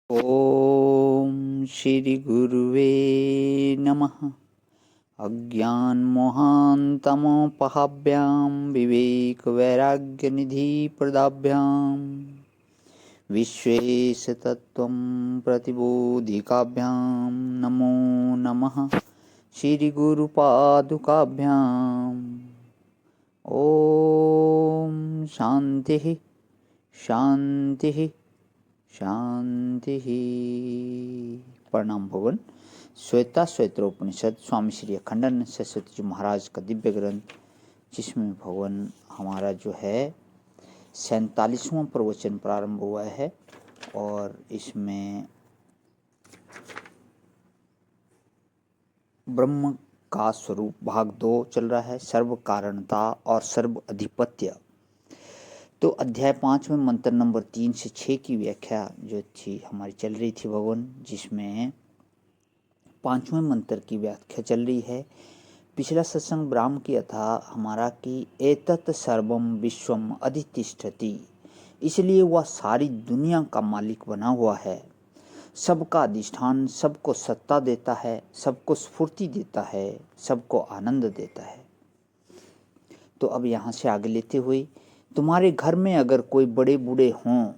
ओम श्री गुरुवे नमः। अज्ञानमोहान्तमोपहाभ्यां विवेकवैराग्यनिधिप्रदाभ्यां विश्वेशतत्त्वं प्रतिबोधिकाभ्यां नमो नमः श्रीगुरुपादुकाभ्याम्। ओम शांति शांति शांति। प्रणाम भगवान। श्वेता श्वेत्रोपनिषद स्वामी श्री अखंडानंद सरस्वती जी महाराज का दिव्य ग्रंथ, जिसमें भगवान हमारा जो है 47वां प्रवचन प्रारंभ हुआ है और इसमें ब्रह्म का स्वरूप भाग 2 चल रहा है, सर्व कारणता और सर्व अधिपत्य। तो अध्याय 5 में मंत्र नंबर 3 से 6 की व्याख्या जो थी हमारी चल रही थी भगवान, जिसमें 5वें मंत्र की व्याख्या चल रही है। पिछला सत्संग ब्राह्म किया था हमारा कि एतत् सर्वम विश्वम अधितिष्ठति, इसलिए वह सारी दुनिया का मालिक बना हुआ है, सबका अधिष्ठान, सबको सत्ता देता है, सबको स्फूर्ति देता है, सबको आनंद देता है। तो अब यहाँ से आगे लेते हुए, तुम्हारे घर में अगर कोई बड़े बूढ़े हों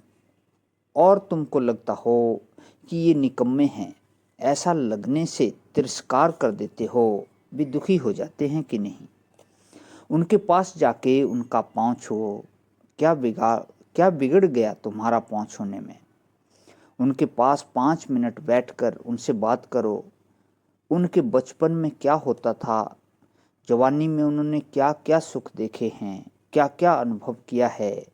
और तुमको लगता हो कि ये निकम्मे हैं, ऐसा लगने से तिरस्कार कर देते हो, भी दुखी हो जाते हैं कि नहीं? उनके पास जाके उनका पाँव छुओ, क्या बिगड़ गया तुम्हारा पाँव छूने में? उनके पास 5 मिनट बैठकर उनसे बात करो। उनके बचपन में क्या होता था, जवानी में उन्होंने क्या क्या सुख देखे हैं, क्या क्या अनुभव किया है,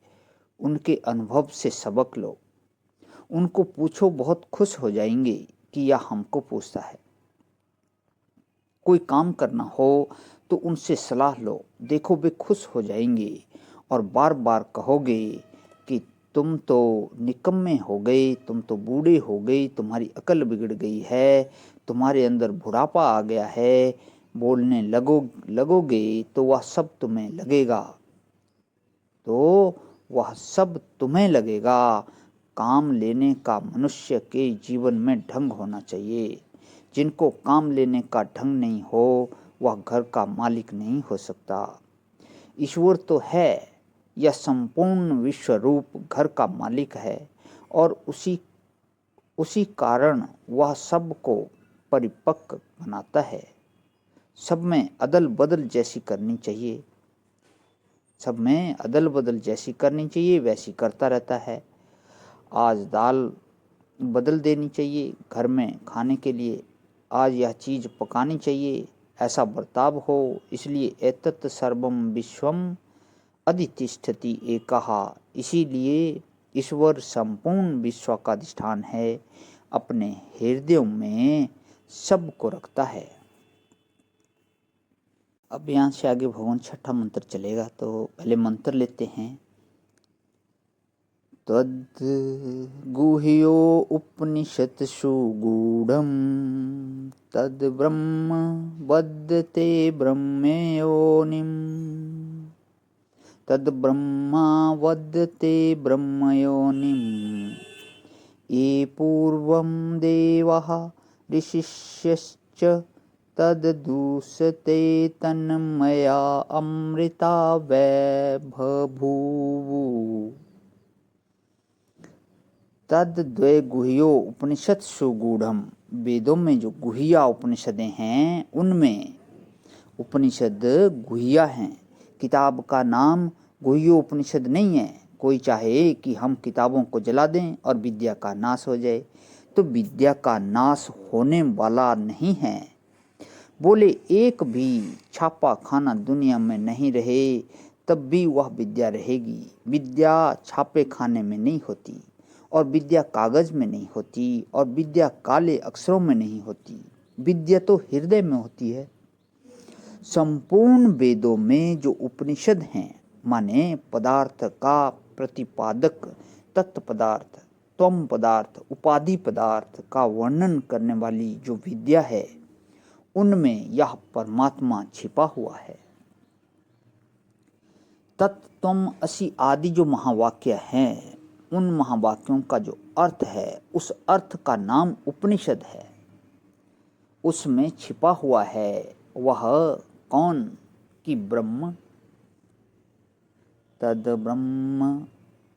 उनके अनुभव से सबक लो। उनको पूछो, बहुत खुश हो जाएंगे कि यह हमको पूछता है। कोई काम करना हो तो उनसे सलाह लो, देखो वे खुश हो जाएंगे और बार बार कहोगे कि तुम तो निकम्मे हो गए, तुम तो बूढ़े हो गए, तुम्हारी अकल बिगड़ गई है, तुम्हारे अंदर बुढ़ापा आ गया है, बोलने लगोगे तो वह सब तुम्हें लगेगा। काम लेने का मनुष्य के जीवन में ढंग होना चाहिए। जिनको काम लेने का ढंग नहीं हो वह घर का मालिक नहीं हो सकता। ईश्वर तो है, यह संपूर्ण विश्व रूप घर का मालिक है और उसी कारण वह सबको परिपक्व बनाता है। सब में अदल बदल जैसी करनी चाहिए, वैसी करता रहता है। आज दाल बदल देनी चाहिए, घर में खाने के लिए आज यह चीज़ पकानी चाहिए, ऐसा बर्ताव हो। इसलिए एतत् सर्वम विश्वम अधितिष्ठति एकहा, इसीलिए ईश्वर संपूर्ण विश्व का अधिष्ठान है, अपने हृदयों में सबको रखता है। अब यहाँ से आगे भगवान 6ठा मंत्र चलेगा, तो पहले मंत्र लेते हैं। तद् गुह्यो उपनिषत्सु गूढ़ं तद् ब्रह्म वदते ब्रह्मयोनिम्, तद् ब्रह्मा वदते ब्रह्मयोनिम्, ये पूर्वं देवः ऋषिश्च तद्दूषते तन्मया अमृता वै बभूवुः। तद द्वय गुह्यो उपनिषत्सु गूढ़म, वेदों में जो गुह्या उपनिषदें हैं उनमें उपनिषद गुह्या हैं। किताब का नाम गुह्यो उपनिषद नहीं है। कोई चाहे कि हम किताबों को जला दें और विद्या का नाश हो जाए, तो विद्या का नाश होने वाला नहीं है। बोले एक भी छापा खाना दुनिया में नहीं रहे तब भी वह विद्या रहेगी। विद्या छापे खाने में नहीं होती, और विद्या कागज में नहीं होती, और विद्या काले अक्षरों में नहीं होती। विद्या तो हृदय में होती है। संपूर्ण वेदों में जो उपनिषद हैं, माने पदार्थ का प्रतिपादक, तत्व पदार्थ, त्वम पदार्थ, उपाधि पदार्थ का वर्णन करने वाली जो विद्या है, उनमें यह परमात्मा छिपा हुआ है। तत्त्वम असि आदि जो महावाक्य हैं, उन महावाक्यों का जो अर्थ है, उस अर्थ का नाम उपनिषद है। उसमें छिपा हुआ है वह कौन कि ब्रह्म। तद ब्रह्म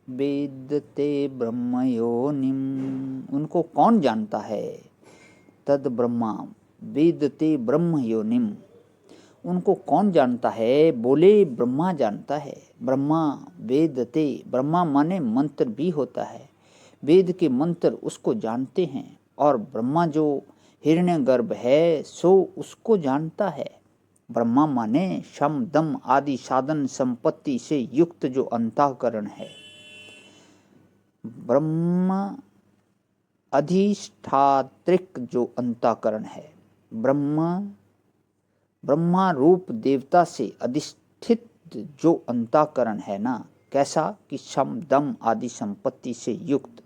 वेदते ब्रह्म योनिम, उनको कौन जानता है। तद ब्रह्मा वेदते ब्रह्म योनिम, उनको कौन जानता है, बोले ब्रह्मा जानता है। ब्रह्मा वेदते, ब्रह्मा माने मंत्र भी होता है, वेद के मंत्र उसको जानते हैं। और ब्रह्मा जो हिरण्यगर्भ है सो उसको जानता है। ब्रह्मा माने शम दम आदि साधन संपत्ति से युक्त जो अंतःकरण है। ब्रह्म अधिष्ठात्रिक जो अंतःकरण है, ब्रह्मा रूप देवता से अधिष्ठित जो अंतःकरण है ना, कैसा कि शम दम आदि संपत्ति से युक्त,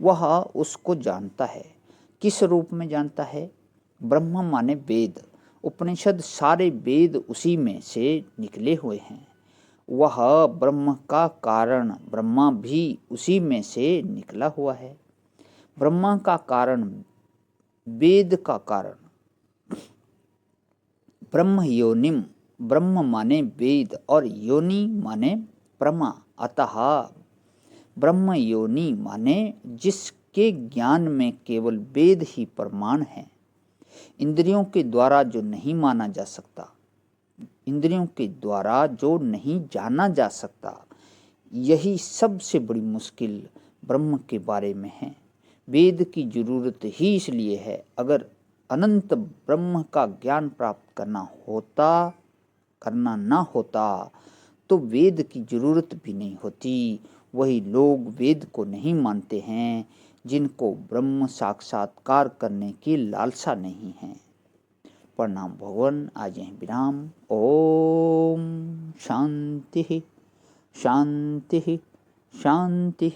वह उसको जानता है। किस रूप में जानता है। ब्रह्म माने वेद, उपनिषद सारे वेद उसी में से निकले हुए हैं। वह ब्रह्म का कारण, ब्रह्मा भी उसी में से निकला हुआ है। ब्रह्मा का कारण, वेद का कारण। ब्रह्म योनिम, ब्रह्म माने वेद और योनि माने प्रमा। अतः ब्रह्म योनि माने जिसके ज्ञान में केवल वेद ही प्रमाण है, इंद्रियों के द्वारा जो नहीं माना जा सकता, इंद्रियों के द्वारा जो नहीं जाना जा सकता, यही सबसे बड़ी मुश्किल ब्रह्म के बारे में है। वेद की जरूरत ही इसलिए है, अगर अनंत ब्रह्म का ज्ञान प्राप्त करना ना होता तो वेद की जरूरत भी नहीं होती। वही लोग वेद को नहीं मानते हैं जिनको ब्रह्म साक्षात्कार करने की लालसा नहीं है। प्रणाम भगवान। आज यहीं विराम। ओम शांति शांति शांति।